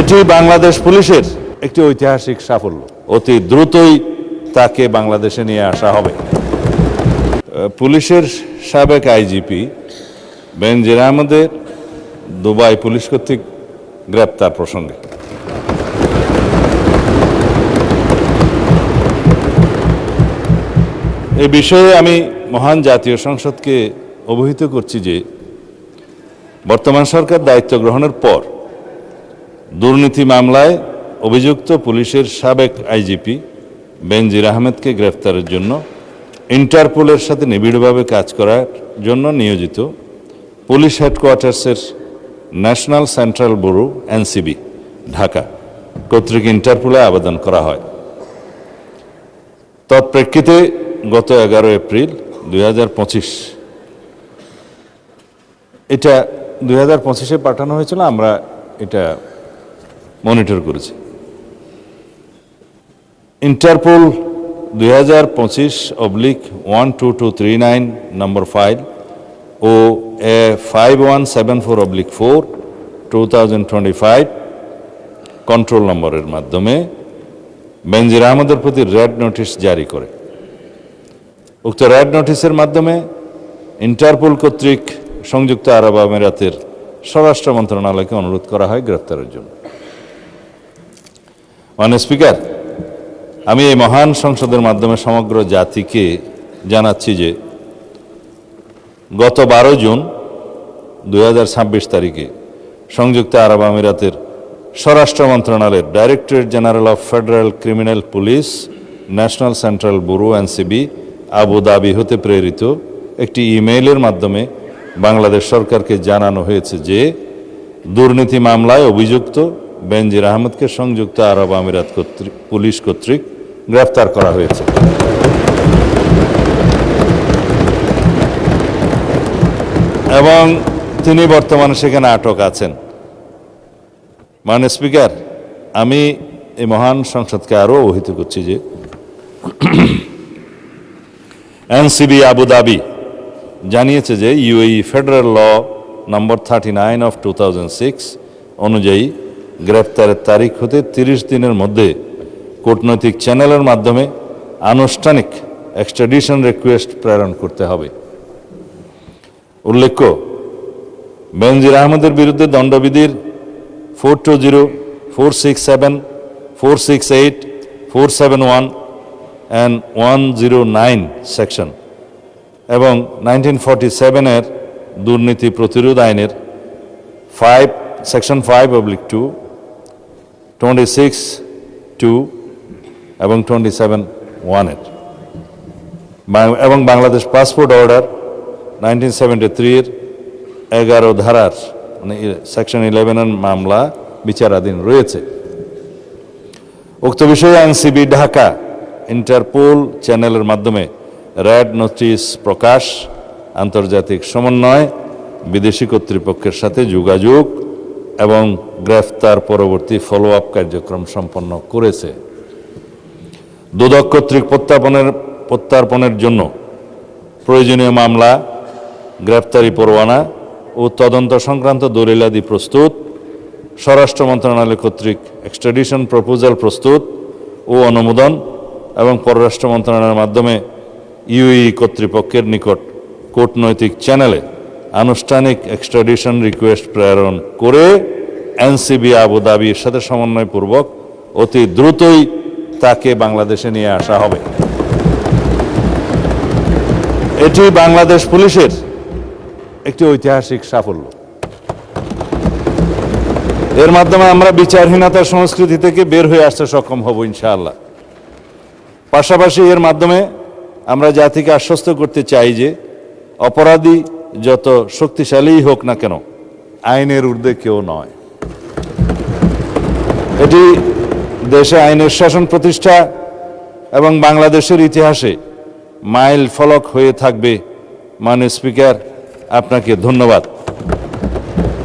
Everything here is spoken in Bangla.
এটি বাংলাদেশ পুলিশের একটি ঐতিহাসিক সাফল্য। অতি দ্রুতই তাকে বাংলাদেশে নিয়ে আসা হবে। পুলিশের সাবেক আইজিপি বেনজির আহমেদের দুবাই পুলিশ কর্তৃক গ্রেপ্তার প্রসঙ্গে এ বিষয়ে আমি মহান জাতীয় সংসদকে অবহিত করছি যে বর্তমান সরকার দায়িত্ব গ্রহণের পর দুর্নীতি মামলায় অভিযুক্ত পুলিশের সাবেক আইজিপি বেনজির আহমেদকে গ্রেফতারের জন্য ইন্টারপোলের সাথে নিবিড়ভাবে কাজ করার জন্য নিয়োজিত পুলিশ হেডকোয়ার্টার্সের national central bureau NCB Dhaka কর্তৃক ইন্টারপোলে আবেদন করা হয়। তৎপ্রেক্ষিতে গত 11 এপ্রিল 2025 এটা 2025-এ পাঠানো হয়েছিল। আমরা এটা মনিটর করেছি। ইন্টারপোল 2025/12239 নম্বর ফাইল ও 5174/4 2025 কন্ট্রোল নম্বরের মাধ্যমে বেনজির আহমেদের প্রতি রেড নোটিশ জারি করে। উক্ত রেড নোটিশের মাধ্যমে ইন্টারপোল কর্তৃক সংযুক্ত আরব আমিরাতের স্বরাষ্ট্র মন্ত্রণালয়কে অনুরোধ করা হয় গ্রেফতারের জন্য। মাননীয় স্পিকার, আমি এই মহান সংসদের মাধ্যমে সমগ্র জাতিকে জানাচ্ছি যে গত 12 জুন 2026 তারিখে সংযুক্ত আরব আমিরাতের স্বরাষ্ট্র মন্ত্রণালয়ের Directorate General of Federal Criminal Police National central bureau NCB Abu Dhabi হতে প্রেরিত একটি ইমেইলের মাধ্যমে বাংলাদেশ সরকারকে জানানো হয়েছে যে দুর্নীতি মামলায় অভিযুক্ত বেনজির আহমেদকে সংযুক্ত আরব আমিরাত পুলিশ কর্তৃক গ্রেফতার করা হয়েছে এবং তিনি বর্তমানে সেখানে আটক আছেন। মাননীয় স্পিকার, আমি এই মহান সংসদকে আরও অবহিত করছি যে এনসিবি আবুধাবি জানিয়েছে যে ইউএই ফেডারেল ল নম্বর 39/2006 অনুযায়ী গ্রেফতারের তারিখ হতে 30 দিনের মধ্যে কূটনৈতিক চ্যানেলের মাধ্যমে আনুষ্ঠানিক এক্সট্রাডিশন রিকোয়েস্ট প্রেরণ করতে হবে। উল্লেখ্য, বেনজির আহমেদের বিরুদ্ধে দণ্ডবিধির 420, 467, 468, 471 and 109 সেকশন এবং 1947-এর দুর্নীতি প্রতিরোধ আইনের সেকশন 5/2, 26(2) এবং 27(1) এবং বাংলাদেশ পাসপোর্ট অর্ডার 1973-এর 11 ধারার মানে সেকশন 11-এর মামলা বিচারাধীন রয়েছে। উক্ত বিষয়ে এনসিবি ঢাকা ইন্টারপোল চ্যানেলের মাধ্যমে রেড নোটিশ প্রকাশ, আন্তর্জাতিক সমন্বয়, বিদেশি কর্তৃপক্ষের সাথে যোগাযোগ এবং গ্রেফতার পরবর্তী ফলো আপ কার্যক্রম সম্পন্ন করেছে। দুদক কর্তৃক প্রত্যার্পণের জন্য প্রয়োজনীয় মামলা, গ্রেফতারি পরোয়ানা ও তদন্ত সংক্রান্ত দলিলাদি প্রস্তুত, স্বরাষ্ট্র মন্ত্রণালয় কর্তৃক এক্সট্রাডিশন প্রপোজাল প্রস্তুত ও অনুমোদন এবং পররাষ্ট্র মন্ত্রণালয়ের মাধ্যমে ইউএই কর্তৃপক্ষের নিকট কূটনৈতিক চ্যানেলে আনুষ্ঠানিক এক্সট্রাডিশন রিকোয়েস্ট প্রেরণ করে এনসিবি আবুধাবির সাথে সমন্বয়পূর্বক অতি দ্রুতই তাকে বাংলাদেশে নিয়ে আসা হবে। এটি বাংলাদেশ পুলিশের একটি ঐতিহাসিক সাফল্য। এর মাধ্যমে আমরা বিচারহীনতার সংস্কৃতি থেকে বের হয়ে আসতে সক্ষম হব ইনশাআল্লাহ। পাশাপাশি এর মাধ্যমে আমরা জাতিকে আশ্বস্ত করতে চাই যে অপরাধী যত শক্তিশালীই হোক না কেন, আইনের ঊর্ধ্বে কেউ নয়। এটি দেশে আইনের শাসন প্রতিষ্ঠা এবং বাংলাদেশের ইতিহাসে মাইল ফলক হয়ে থাকবে। মাননীয় স্পিকার, আপনাকে ধন্যবাদ।